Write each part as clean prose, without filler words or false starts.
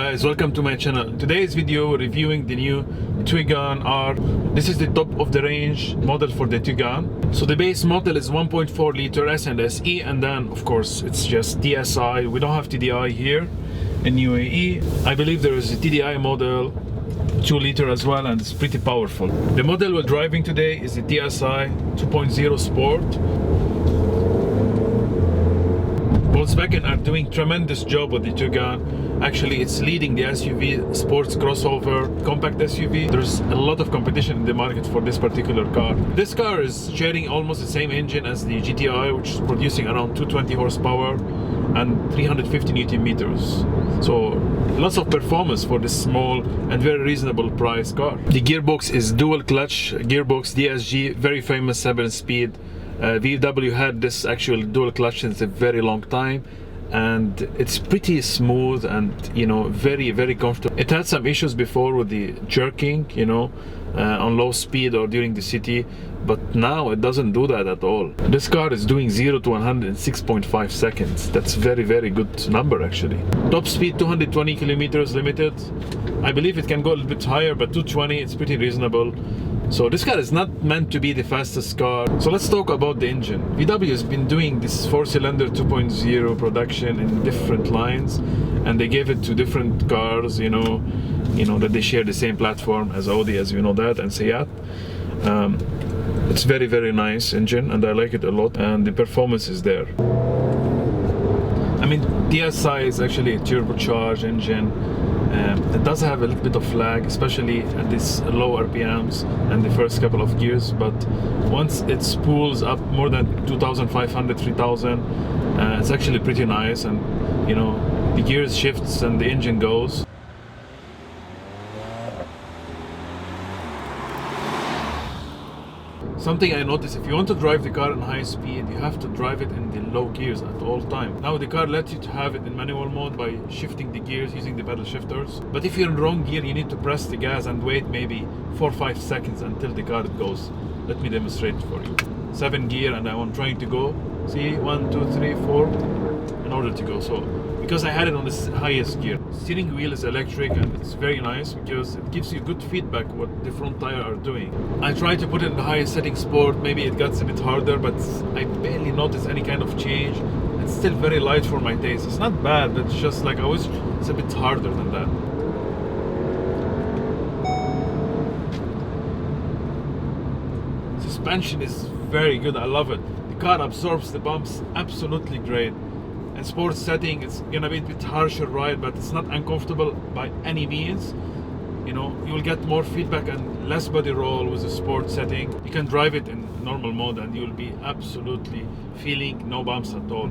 guys, welcome to my channel. Today's video reviewing the new Tiguan R. This is the top of the range model for the Tiguan. So the base model is 1.4 liter S and SE, and then of course it's just TSI. We don't have TDI here in UAE. I believe there is a TDI model 2 liter as well, and it's pretty powerful. The model we're driving today is the TSI 2.0 Sport. Volkswagen are doing tremendous job with the Tiguan. Actually, it's leading the SUV sports crossover compact SUV. There's a lot of competition in the market for this particular car. This car is sharing almost the same engine as the GTI, which is producing around 220 horsepower and 350 Newton meters. So lots of performance for this small and very reasonable price car. The gearbox is dual clutch gearbox DSG, very famous 7-speed. VW had this actual dual clutch since a very long time, and it's pretty smooth and, you know, very comfortable. It had some issues before with the jerking, you know, on low speed or during the city, but now it doesn't do that at all. This car is doing 0 to 100 in 6.5 seconds. That's very good number actually. Top speed 220 kilometers limited. I believe it can go a little bit higher, but 220 it's pretty reasonable. So this car is not meant to be the fastest car. So let's talk about the engine. VW has been doing this 4-cylinder 2.0 production in different lines, and they gave it to different cars, you know that they share the same platform as Audi, as you know that, and Seat. It's very nice engine, and I like it a lot, and the performance is there. I mean, TSI is actually a turbocharged engine. It does have a little bit of lag, especially at this low RPMs and the first couple of gears, but once it spools up more than 2,500, 3,000, it's actually pretty nice, and you know, the gears shifts and the engine goes. Something I noticed, if you want to drive the car in high speed, you have to drive it in the low gears at all time. Now the car lets you to have it in manual mode by shifting the gears using the pedal shifters. But if you're in wrong gear, you need to press the gas and wait maybe 4 or 5 seconds until the car goes. Let me demonstrate for you. 7 gear, and I'm trying to go. See, 1, 2, 3, 4, in order to go. So because I had it on the highest gear. Steering wheel is electric, and it's very nice because it gives you good feedback what the front tire are doing. I tried to put it in the highest setting sport. Maybe it gets a bit harder, but I barely notice any kind of change. It's still very light for my taste. It's not bad, but it's just like I wish it's a bit harder than that. Suspension is very good. I love it. The car absorbs the bumps absolutely great. In sports setting, it's gonna be a bit harsher ride, but it's not uncomfortable by any means. You know, you'll get more feedback and less body roll with the sport setting. You can drive it in normal mode and you'll be absolutely feeling no bumps at all.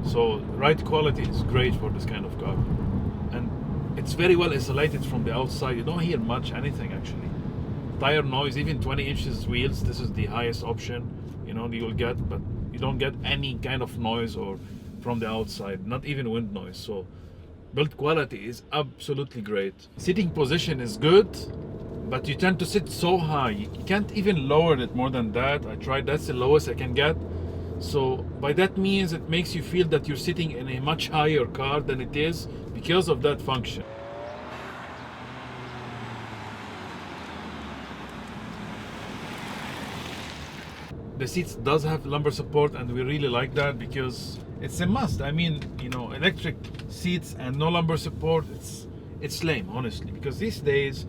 So ride quality is great for this kind of car, and it's very well isolated from the outside. You don't hear much anything actually. Tire noise, even 20 inches wheels, this is the highest option, you know, you'll get, but you don't get any kind of noise or from the outside, not even wind noise. So build quality is absolutely great. Sitting position is good, but you tend to sit so high, you can't even lower it more than that. I tried, that's the lowest I can get. So by that means it makes you feel that you're sitting in a much higher car than it is because of that function. The seats does have lumbar support, and we really like that because it's a must. I mean, you know, electric seats and no lumbar support, it's lame, honestly, because these days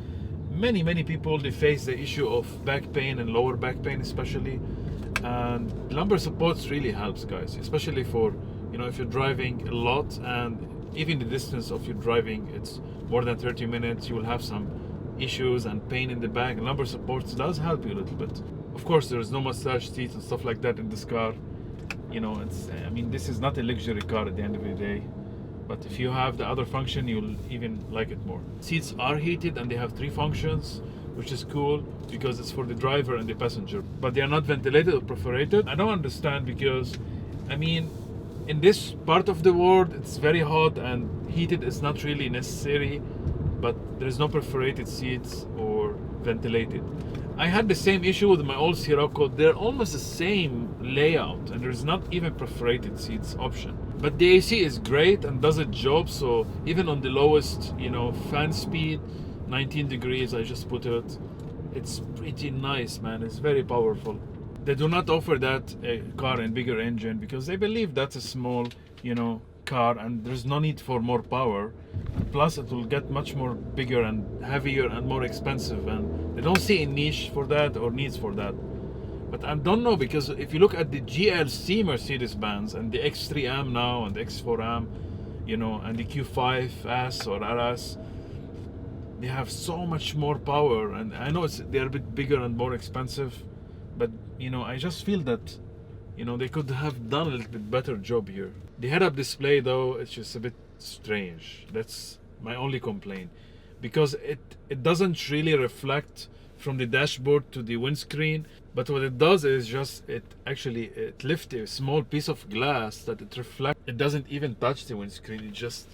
many people, they face the issue of back pain and lower back pain especially, and lumbar supports really helps, guys, especially for, you know, if you're driving a lot, and even the distance of your driving, it's more than 30 minutes, you will have some issues and pain in the back. Lumbar supports does help you a little bit. Of course, there is no massage seats and stuff like that in this car. You know, I mean, this is not a luxury car at the end of the day, but if you have the other function, you'll even like it more. Seats are heated and they have 3 functions, which is cool because it's for the driver and the passenger, but they are not ventilated or perforated. I don't understand because, I mean, in this part of the world, it's very hot and heated is not really necessary, but there is no perforated seats or ventilated. I had the same issue with my old Sirocco. They're almost the same layout, and there's not even perforated seats option. But the AC is great and does its job. So even on the lowest, fan speed, 19 degrees, I just put it. It's pretty nice, man. It's very powerful. They do not offer that car and bigger engine because they believe that's a small, car, and there's no need for more power. Plus, it will get much more bigger and heavier and more expensive, and they don't see a niche for that or needs for that. But I don't know, because if you look at the GLC Mercedes-Benz and the X3M now and the X4M, and the Q5S or RS, they have so much more power. And I know they're a bit bigger and more expensive, but I just feel that they could have done a little bit better job here. The head-up display, though, it's just a bit strange. That's my only complaint, because it doesn't really reflect from the dashboard to the windscreen. But what it does is just it lifts a small piece of glass that it reflects. It doesn't even touch the windscreen. It just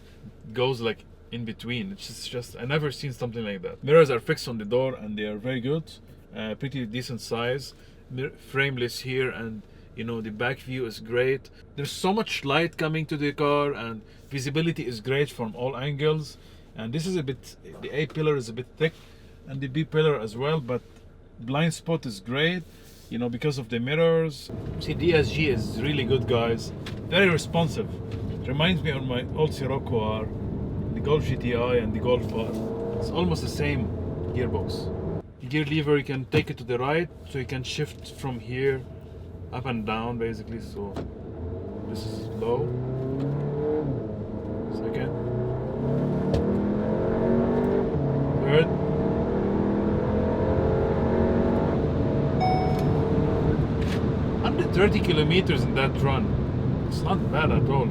goes like in between. It's just I never seen something like that. Mirrors are fixed on the door and they are very good, pretty decent size. Frameless here, and the back view is great. There's so much light coming to the car, and visibility is great from all angles. And this is the A pillar is a bit thick, and the B pillar as well, but blind spot is great, because of the mirrors. See, DSG is really good, guys. Very responsive. It reminds me of my old Sirocco R, the Golf GTI and the Golf R. It's almost the same gearbox. The gear lever, you can take it to the right, so you can shift from here up and down, basically. So this is low. Second. Third. 130 kilometers in that run. It's not bad at all.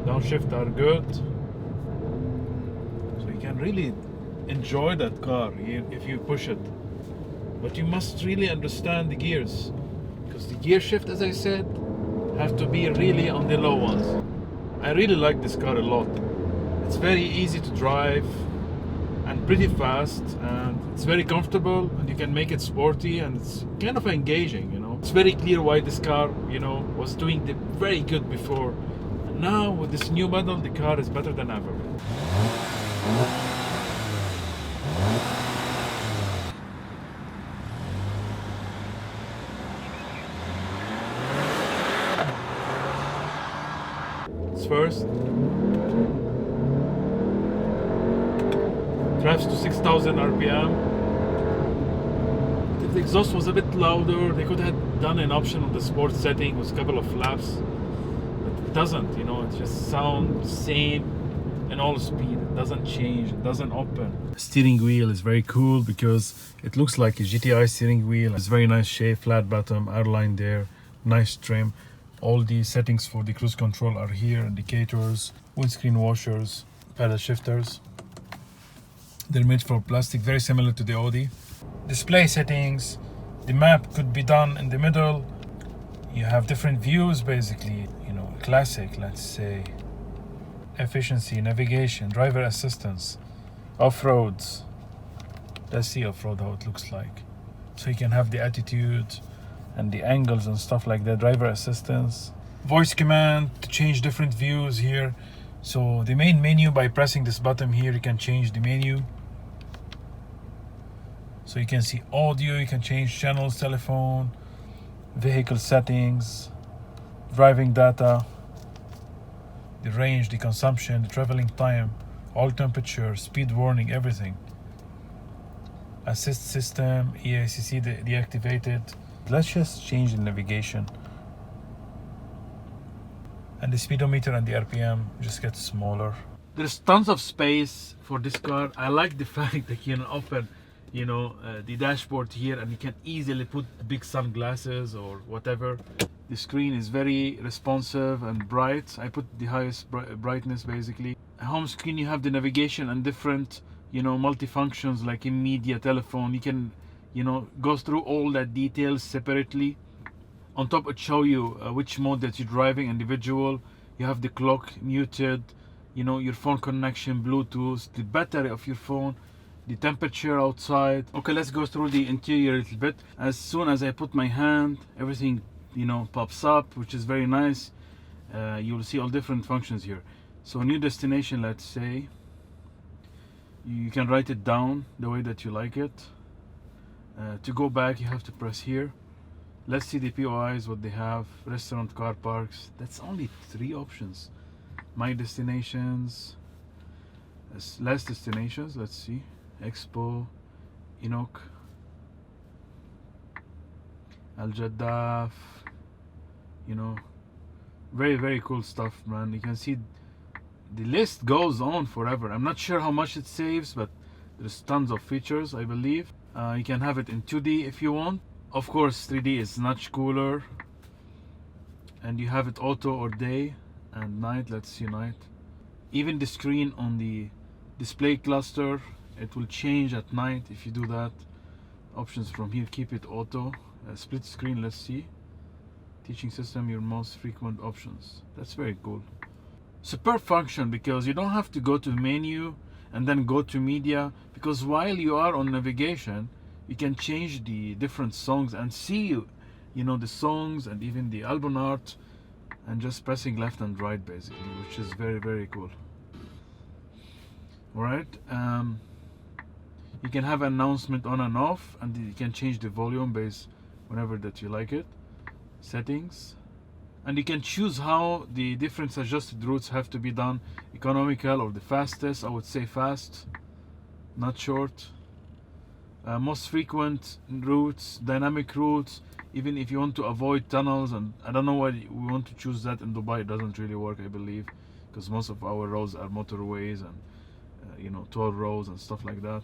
Downshift are good. So you can really enjoy that car if you push it. But you must really understand the gears, because the gear shift, as I said, have to be really on the low ones. I really like this car a lot. It's very easy to drive and pretty fast, and it's very comfortable, and you can make it sporty, and it's kind of engaging. It's very clear why this car was doing very good before, and now with this new model the car is better than ever. First, drives to 6,000 RPM. If the exhaust was a bit louder, they could have done an option on the sport setting with a couple of flaps, but it doesn't. It just sounds same in all speed. It doesn't change. It doesn't open. The steering wheel is very cool because it looks like a GTI steering wheel. It's very nice shape, flat bottom, R-Line there, nice trim. All the settings for the cruise control are here, indicators, windscreen washers, pedal shifters. They're made for plastic, very similar to the Audi. Display settings, the map could be done in the middle. You have different views, basically, classic, let's say, efficiency, navigation, driver assistance, off-roads. Let's see off-road how it looks like. So you can have the attitude and the angles and stuff like that, driver assistance, voice command to change different views here. So the main menu, by pressing this button here, you can change the menu. So you can see audio, you can change channels, telephone, vehicle settings, driving data, the range, the consumption, the traveling time, all temperature, speed warning, everything. Assist system, EACC deactivated. Let's just change the navigation, and the speedometer and the RPM just get smaller. There's tons of space for this car. I like the fact that you can open the dashboard here, and you can easily put big sunglasses or whatever. The screen is very responsive and bright. I put the highest brightness, basically. Home screen, you have the navigation and different multi-functions like in media, telephone. You can go through all that details separately. On top, it show you which mode that you're driving, individual. You have the clock muted, your phone connection, Bluetooth, the battery of your phone, the temperature outside. Okay, let's go through the interior a little bit. As soon as I put my hand, everything pops up, which is very nice. you'll see all different functions here. So new destination, let's say, you can write it down the way that you like it. To go back, you have to press here. Let's see the POIs, what they have. Restaurant, car parks. That's only 3 options. My destinations, less destinations. Let's see. Expo, Enoch, Al Jaddaf. You know, very cool stuff, man. You can see the list goes on forever. I'm not sure how much it saves, but there's tons of features, I believe. You can have it in 2D if you want. Of course, 3D is much cooler. And you have it auto or day and night. Let's see night. Even the screen on the display cluster, it will change at night if you do that. Options from here, keep it auto. Split screen, let's see. Teaching system, your most frequent options. That's very cool. Superb function, because you don't have to go to menu and then go to media, because while you are on navigation, you can change the different songs and see, you know, the songs and even the album art, and just pressing left and right basically, which is very cool. Alright, you can have an announcement on and off, and you can change the volume base whenever that you like it. Settings, and you can choose how the different suggested routes have to be done, economical or the fastest. I would say fast, not short. Most frequent routes, dynamic routes, even if you want to avoid tunnels, and I don't know why we want to choose that in Dubai. It doesn't really work, I believe, because most of our roads are motorways and you know, toll roads and stuff like that.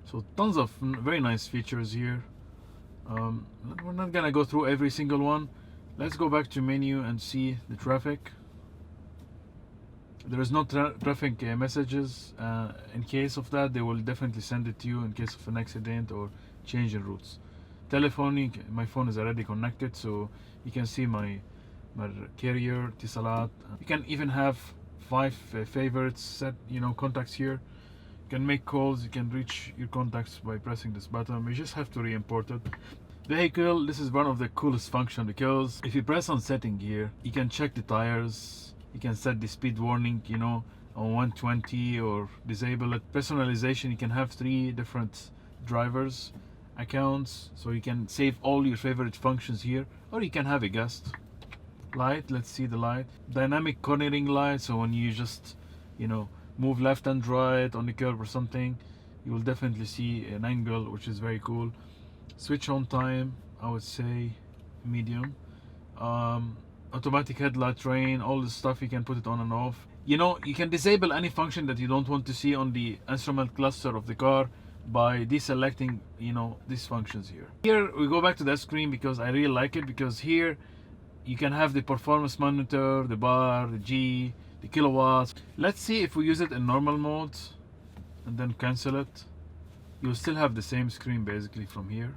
So tons of very nice features here. We're not gonna go through every single one. Let's go back to menu and see the traffic. There is no traffic messages. In case of that, they will definitely send it to you in case of an accident or change in routes. Telephone, my phone is already connected, so you can see my carrier, Tisalat. You can even have 5 favorites set, you know, contacts here. You can make calls, you can reach your contacts by pressing this button. You just have to re-import it. Vehicle, this is one of the coolest functions, because if you press on setting here, you can check the tires, you can set the speed warning, you know, on 120 or disable it. Personalization, you can have 3 different drivers accounts, so you can save all your favorite functions here, or you can have a guest. Light, let's see the light. Dynamic cornering light, so when you just, you know, move left and right on the curb or something, you will definitely see an angle, which is very cool. Switch on time, I would say medium. Automatic headlight rain, all this stuff, you can put it on and off. You know, you can disable any function that you don't want to see on the instrument cluster of the car by deselecting, you know, these functions here. Here we go back to that screen because I really like it, because here you can have the performance monitor, the bar, the G, the kilowatts. Let's see if we use it in normal mode and then cancel it. You'll still have the same screen basically from here,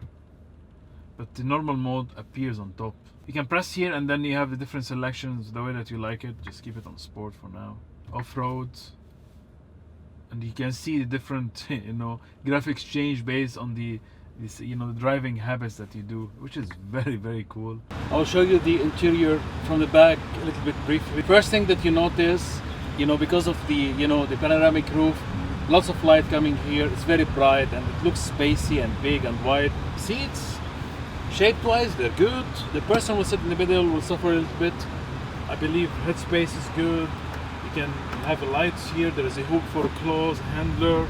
but the normal mode appears on top. You can press here and then you have the different selections the way that you like it. Just keep it on sport for now. Off-road, and you can see the different you know, graphics change based on the you know, the driving habits that you do, which is very cool. I'll show you the interior from the back a little bit briefly. First thing that you notice, you know, because of the, you know, the panoramic roof, lots of light coming here. It's very bright and it looks spacey and big and wide. Seats, shape wise, they're good. The person who sit in the middle will suffer a little bit. I believe headspace is good. You can have lights here. There is a hook for close, handler.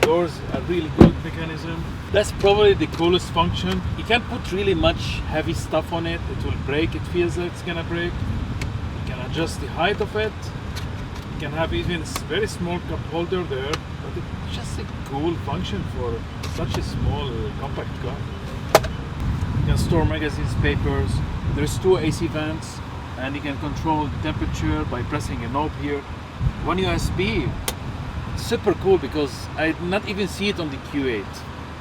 Doors are really good mechanism. That's probably the coolest function. You can't put really much heavy stuff on it. It will break. It feels like it's gonna break. You can adjust the height of it. You can have even a very small cup holder there, but it's just a cool function for such a small compact car. You can store magazines, papers. There's 2 AC vents, and you can control the temperature by pressing a knob here. One USB. Super cool, because I did not even see it on the Q8.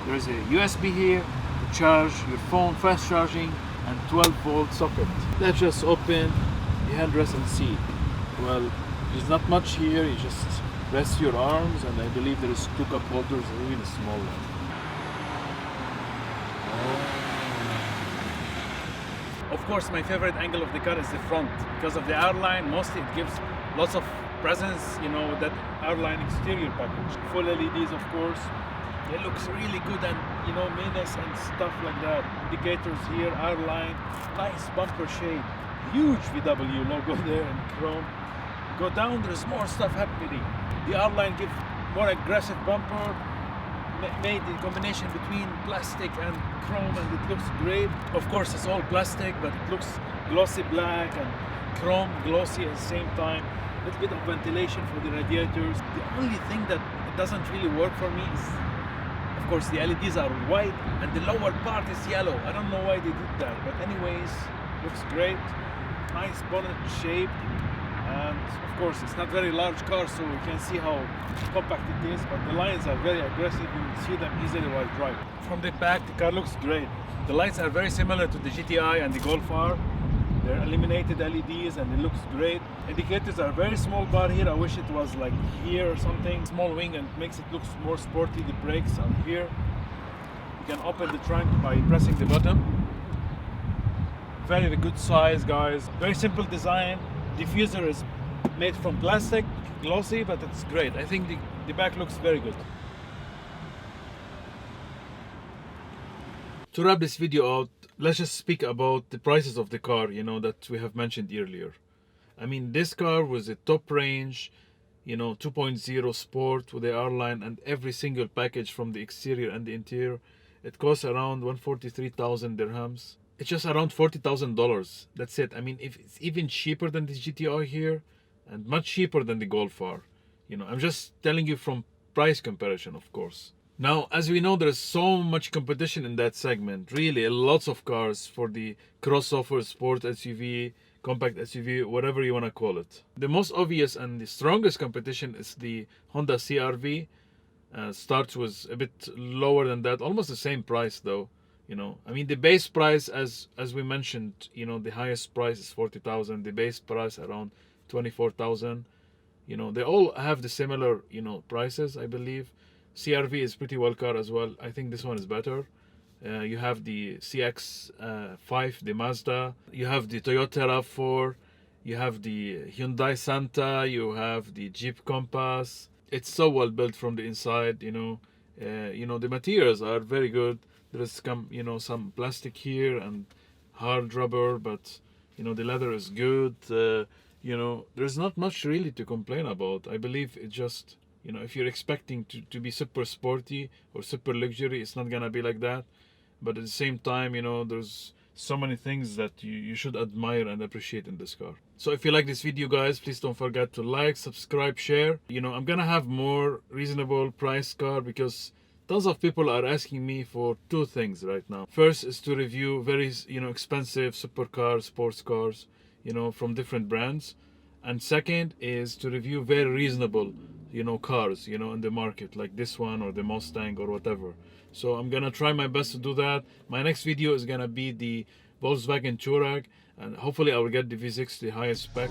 There's a USB here to charge your phone, fast charging, and 12-volt socket. Let's just open the handrest and see. Well, there's not much here. You just rest your arms, and I believe there is 2 cup holders, a really small one. course, my favorite angle of the car is the front because of the R-Line. Mostly it gives lots of presence, you know, with that R-Line exterior package. Full LEDs, of course. It looks really good, and you know, menace and stuff like that. Indicators here, R-Line, nice bumper shape, huge VW logo there in chrome. Go down, there's more stuff happening. The R-Line gives more aggressive bumper, made the combination between plastic and chrome, and it looks great. Of course, it's all plastic, but it looks glossy black and chrome glossy at the same time. A little bit of ventilation for the radiators. The only thing that doesn't really work for me is, of course, the LEDs are white and the lower part is yellow. I don't know why they did that, but anyways, looks great. Nice bonnet shape, and of course, it's not very large car, so you can see how compact it is, but the lines are very aggressive. You will see them easily while driving. From the back, the car looks great. The lights are very similar to the GTI and the Golf R. They're illuminated LEDs and it looks great. Indicators are very small bar here. I wish it was like here or something. Small wing, and makes it look more sporty. The brakes are here. You can open the trunk by pressing the button. Very good size, guys. Very simple design. Diffuser is made from plastic, glossy, but it's great. I think the back looks very good. To wrap this video out, let's just speak about the prices of the car, you know, that we have mentioned earlier. I mean, this car was a top range, you know, 2.0 Sport with the R-Line and every single package from the exterior and the interior. It costs around 143,000 dirhams. It's just around $40,000. That's it. I mean, if it's even cheaper than the GTR here and much cheaper than the Golf R. You know, I'm just telling you from price comparison, of course. Now, as we know, there's so much competition in that segment. Really, lots of cars for the crossover, sport SUV, compact SUV, whatever you want to call it. The most obvious and the strongest competition is the Honda CR-V. Starts was a bit lower than that, almost the same price though. You know, I mean, the base price, as we mentioned, you know, the highest price is 40,000. The base price around 24,000. You know, they all have the similar, you know, prices, I believe. CR-V is pretty well car as well. I think this one is better. You have the CX-5, the Mazda. You have the Toyota RAV4. You have the Hyundai Santa. You have the Jeep Compass. It's so well built from the inside. You know, the materials are very good. There is some plastic here and hard rubber, but you know, the leather is good. You know, there's not much really to complain about. I believe it just, you know, if you're expecting to be super sporty or super luxury, it's not gonna be like that. But at the same time, you know, there's so many things that you should admire and appreciate in this car. So if you like this video, guys, please don't forget to like, subscribe, share. You know, I'm gonna have more reasonable price car because tons of people are asking me for two things right now. First is to review very, you know, expensive supercars, sports cars, you know, from different brands. And second is to review very reasonable, you know, cars, you know, in the market, like this one or the Mustang or whatever. So I'm gonna try my best to do that. My next video is gonna be the Volkswagen Touareg, and hopefully I will get the V6, the highest spec.